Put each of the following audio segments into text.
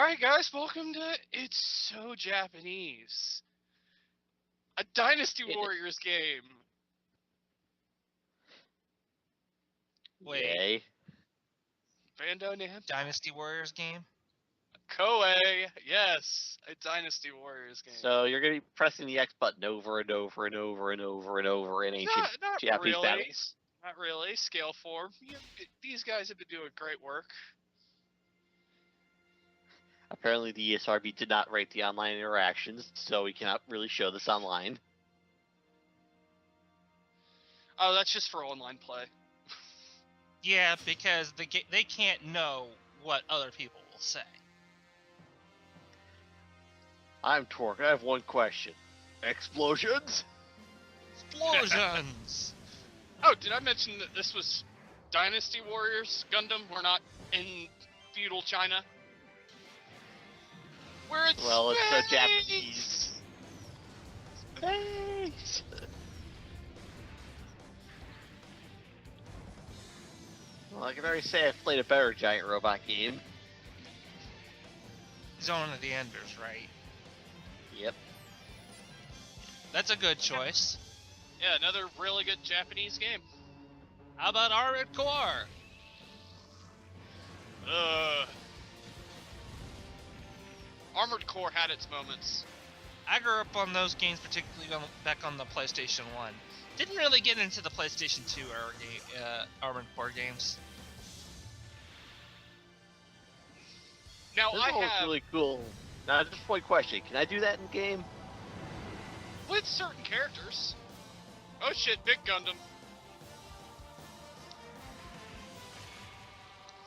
Alright guys, welcome to It's So Japanese. A Dynasty Warriors game. Wait. Yay. Bando Nam. Dynasty Warriors game? Koei, yes, a Dynasty Warriors game. So you're going to be pressing the X button over and over and over and over and over in ancient not Japanese really. battles? Not really. Scale 4. These guys have been doing great work. Apparently the ESRB did not rate the online interactions, so we cannot really show this online. Oh, that's just for online play. Yeah, because they can't know what other people will say. I'm Torque. I have one question. Explosions? Explosions! Oh, did I mention that this was Dynasty Warriors Gundam? We're not in feudal China? Where it's Well, it's space! so Japanese. Space! Well, I can already say I've played a better giant robot game. Zone of the Enders, right? Yep. That's a good choice. Yeah, another really good Japanese game. How about Armored Core? Armored Core had its moments. I grew up on those games, particularly back on the PlayStation 1. Didn't really get into the PlayStation 2 era Armored Core games. Now This I one was have really cool. Now, just one question. Can I do that in game? with certain characters. Oh shit, big Gundam.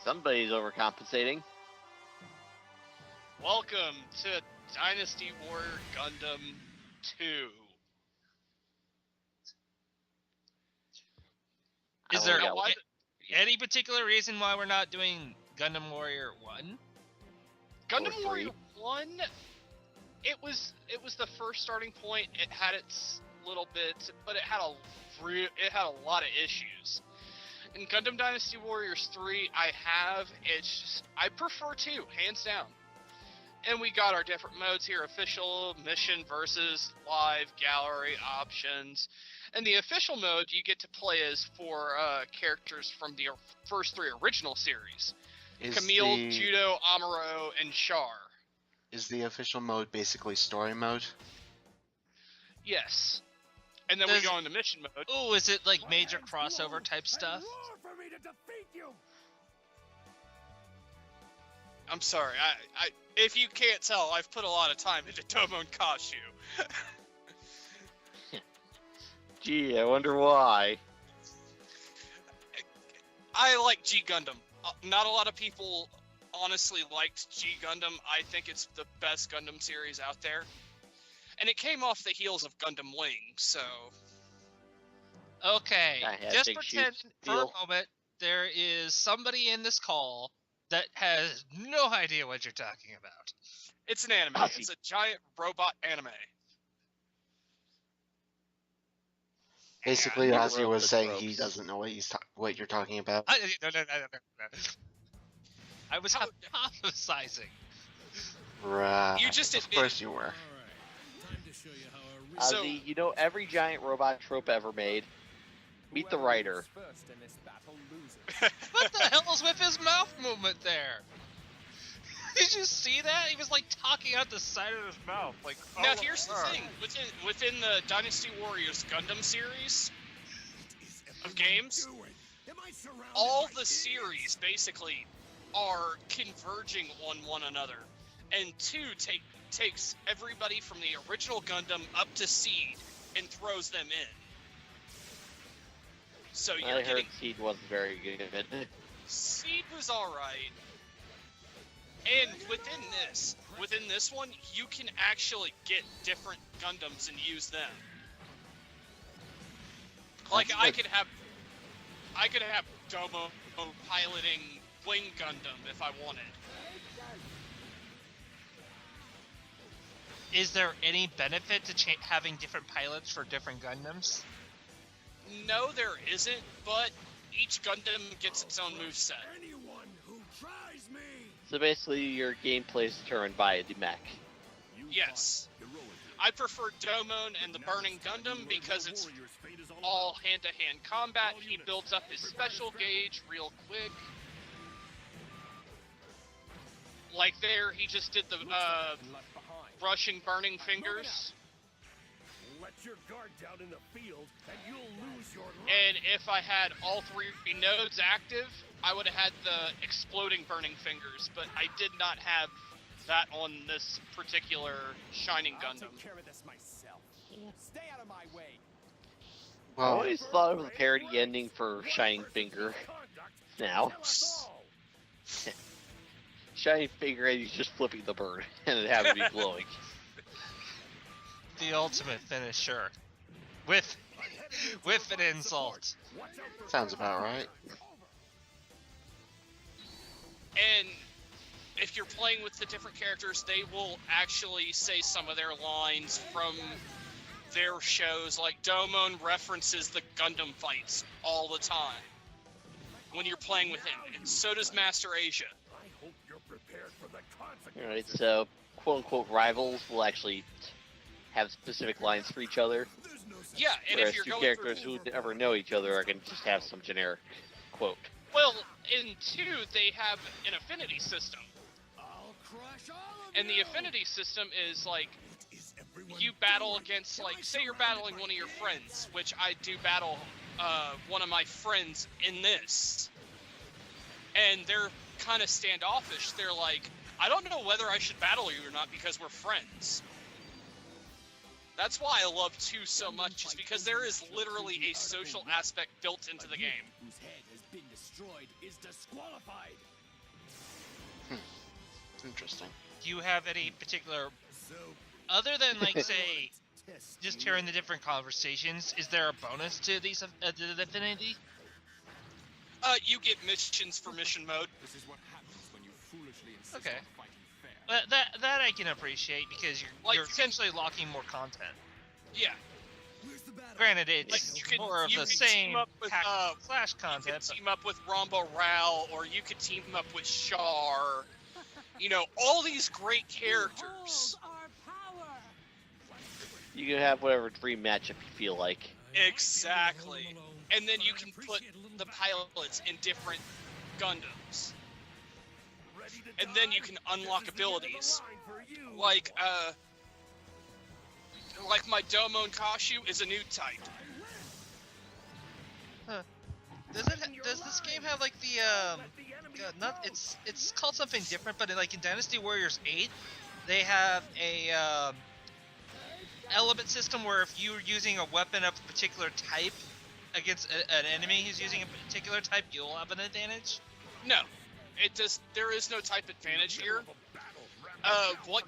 Somebody's overcompensating. Welcome to Dynasty Warrior Gundam 2. Is there Now, why any particular reason why we're not doing Gundam Warrior 1? Gundam Or Warrior 3? 1, it was the first starting point. It had its little bits, but it had a lot of issues. In Gundam Dynasty Warriors 3, I prefer 2, hands down. And we got our different modes here: official, mission, versus, live, gallery, options. And the official mode, you get to play as 4 characters from the first 3 original series. Camille, Judo, Amuro, and Char. Is the official mode basically story mode? Yes. And then we go into mission mode. Oh, is it like major crossover type stuff? I'm sorry, I if you can't tell, I've put a lot of time into Tomo and Kashu. Gee, I wonder why. I like G Gundam. Not a lot of people honestly liked G Gundam. I think it's the best Gundam series out there. And it came off the heels of Gundam Wing, so... Okay, I had just big pretend shoes to for a fill. moment there is somebody in this call that has no idea what you're talking about. It's an anime. It's a giant robot anime. Basically, Yeah, Ozzy was ropes. saying he doesn't know what you're talking about. No. I was hypothesizing. Right. You just Of admitted- course you were. So- Ozzy, you know every giant robot trope ever made? Meet the writer. What the hell is with his mouth movement there? Did you see that? He was like talking out the side of his mouth. Like, Now here's the thing, within the Dynasty Warriors Gundam series of games, all the series basically are converging on one another, and 2 takes everybody from the original Gundam up to Seed and throws them in. So you're I getting heard Seed wasn't very good. Seed was alright. And within this one, you can actually get different Gundams and use them. Like I could have Domo piloting Wing Gundam if I wanted. is there any benefit to having different pilots for different Gundams? No, there isn't, but each Gundam gets its own moveset. Anyone who tries me. So basically, your gameplay is determined by the mech. Yes. I prefer Domon and the Burning Gundam because it's all hand-to-hand combat. He builds up his special gauge real quick. Like there, he just did the rushing burning fingers. Let your guard down in the field, and you'll lose your life. And if I had all three nodes active, I would have had the exploding burning fingers, but I did not have that on this particular Shining I'll Gundam. take care of this myself. Stay out of my way. I Well, always thought it was a parody ending for Shining Finger. Now, Shining Finger, and he's just flipping the bird, and it happened to be glowing. The ultimate finisher. With an insult. sounds about right. And if you're playing with the different characters, they will actually say some of their lines from their shows. Like Domon references the Gundam fights all the time when you're playing with him, and so does Master Asia. I hope you're prepared for the consequences. Alright, so quote-unquote rivals will actually have specific lines for each other, Yeah, and whereas if you're two going characters through... who never know each other are going to just have some generic quote. Well, in 2, they have an affinity system. I'll crush all of And the you. affinity system is like, Is everyone you battle against, like, say you're battling one of your friends, which I do battle one of my friends in this. And they're kind of standoffish. They're like, I don't know whether I should battle you or not because we're friends. That's why I love 2 so much, is because there is literally a social aspect built into the game. Whose head has been destroyed is disqualified. Interesting. Do you have any particular, So, other than like say, test just me. hearing the different conversations, is there a bonus to these to the Affinity? You get missions for mission mode. This is what happens when you foolishly insist Okay. on fighting fair. That I can appreciate because Like, you're you can- essentially locking more content. Yeah. Where's the battle? Granted, it's you could- more of you the could same team up with, tactical slash You could content. team up with Ramba Rao, or you could team up with Char. You know, all these great characters. You can have whatever dream matchup you feel like. Exactly. And then you can put the pilots in different Gundams. Ready to And then die? you can unlock This is the end of the abilities. line for you. Like my Domon Kashu is a new type. Does this game have like the God, not it's called something different, but like in Dynasty Warriors 8, they have a element system where if you're using a weapon of a particular type against an enemy who's using a particular type, you'll have an advantage. No, it does. There is no type advantage here. What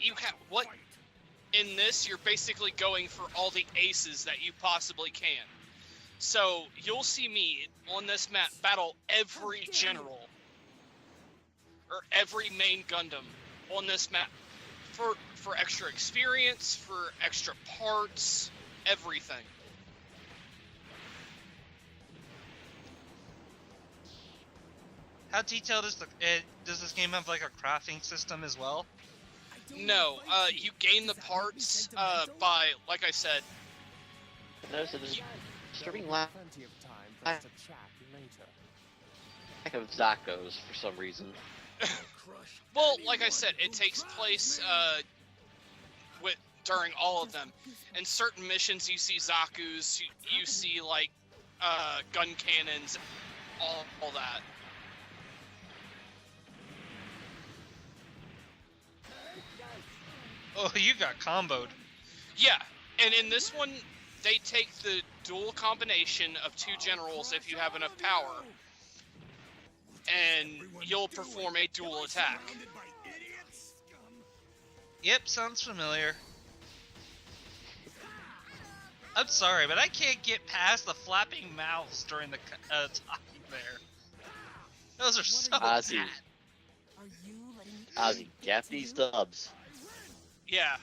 in this, you're basically going for all the aces that you possibly can. So you'll see me on this map battle every general or every main Gundam on this map for extra experience, for extra parts, everything. How detailed is does this game have like a crafting system as well? No, you gain the parts by, like I said, Notice that there's disturbing lack Plenty of time for us to chat later. of Zakos for some reason. well, like I said, it takes place during all of them. In certain missions, you see Zaku's, you see like gun cannons, all that. Oh, you got comboed. Yeah, and in this one, they take the dual combination of 2 generals if you have enough power, and you'll perform a dual attack. Yep, sounds familiar. I'm sorry, but I can't get past the flapping mouths during the talking there. Those are so Ozzy. bad. Ozzy, Japanese dubs. Yeah,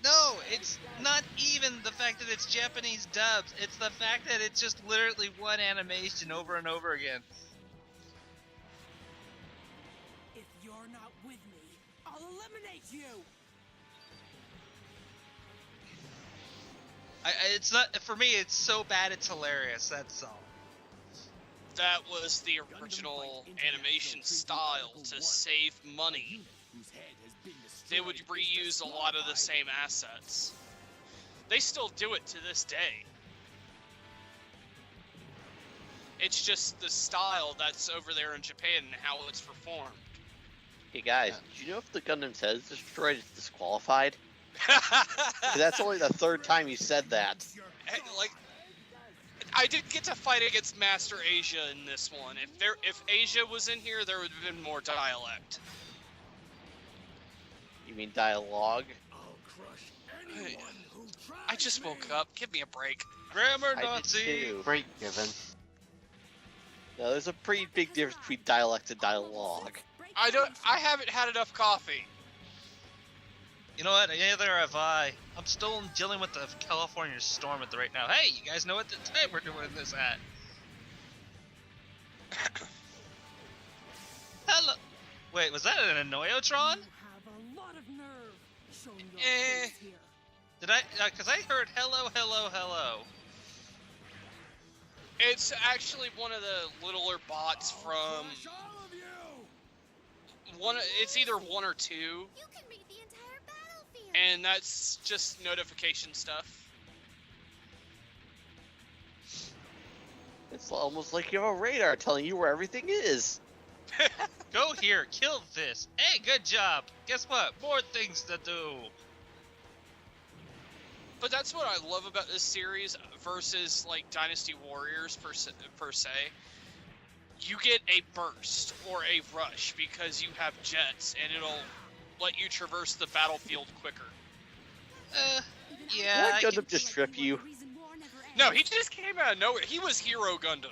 No, it's not even the fact that it's Japanese dubs. It's the fact that it's just literally one animation over and over again. not with me, I'll eliminate you. It's not for me. It's so bad. It's hilarious. That's all. That was the original animation style to save money. They would reuse a lot of the same assets. They still do it to this day. It's just the style that's over there in Japan and how it's performed. Hey guys, did you know if the Gundam says destroyed, it's disqualified? 'Cause that's only the third time you said that. Like, I did get to fight against Master Asia in this one. If Asia was in here, there would have been more dialect. You mean dialogue? I just woke up. Give me a break. Grammar I did Nazi. too. Break given. No, there's a pretty big difference between dialect and dialogue. I haven't had enough coffee. You know what? Neither have I. I'm still dealing with the California storm at the right now. Hey, you guys know what the time we're doing this at? Hello. Wait, was that an Annoyotron? You have a lot of nerve showing your face here. Did I? Because I heard hello, hello, hello. It's actually one of the littler bots from one. It's either one or two, You can read the entire battlefield. and that's just notification stuff. It's almost like you have a radar telling you where everything is. Go here, kill this. Hey, good job. Guess what? More things to do. But that's what I love about this series versus like Dynasty Warriors per se. You get a burst or a rush because you have jets, and it'll let you traverse the battlefield quicker. Yeah. Won't I Gundam can- just trip you? No, he just came out of nowhere. He was Hero Gundam.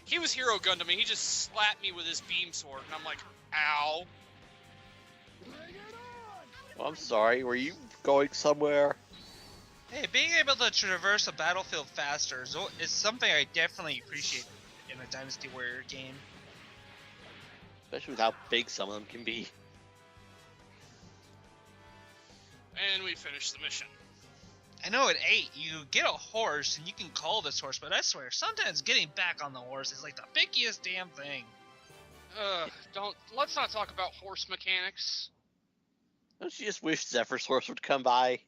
He was Hero Gundam, and he just slapped me with his beam sword, and I'm like, ow. Well, I'm sorry, were you going somewhere? Hey, being able to traverse a battlefield faster is something I definitely appreciate in a Dynasty Warrior game. Especially with how big some of them can be. And we finished the mission. I know at 8 you get a horse and you can call this horse, but I swear sometimes getting back on the horse is like the pickiest damn thing. Let's not talk about horse mechanics. Don't you just wish Zephyr's horse would come by?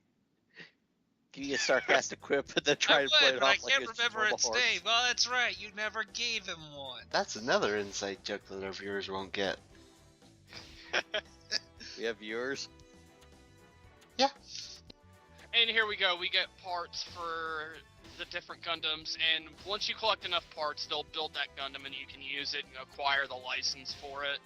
Give you a sarcastic quip, but then try I to play would, it but I off like can't it's remember normal its horse. name. Well, that's right. You never gave him one. That's another inside joke that our viewers won't get. We have viewers. And here we go. We get parts for the different Gundams, and once you collect enough parts, they'll build that Gundam, and you can use it and acquire the license for it.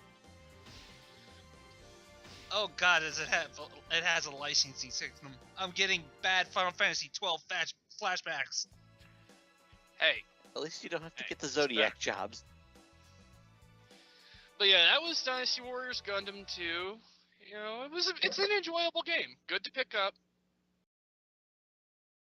Oh God, it has a licensing system. I'm getting bad Final Fantasy 12 flashbacks. Hey, At least you don't have to Hey, get the it's Zodiac jobs. but yeah, that was Dynasty Warriors Gundam 2. You know, it's an enjoyable game. Good to pick up.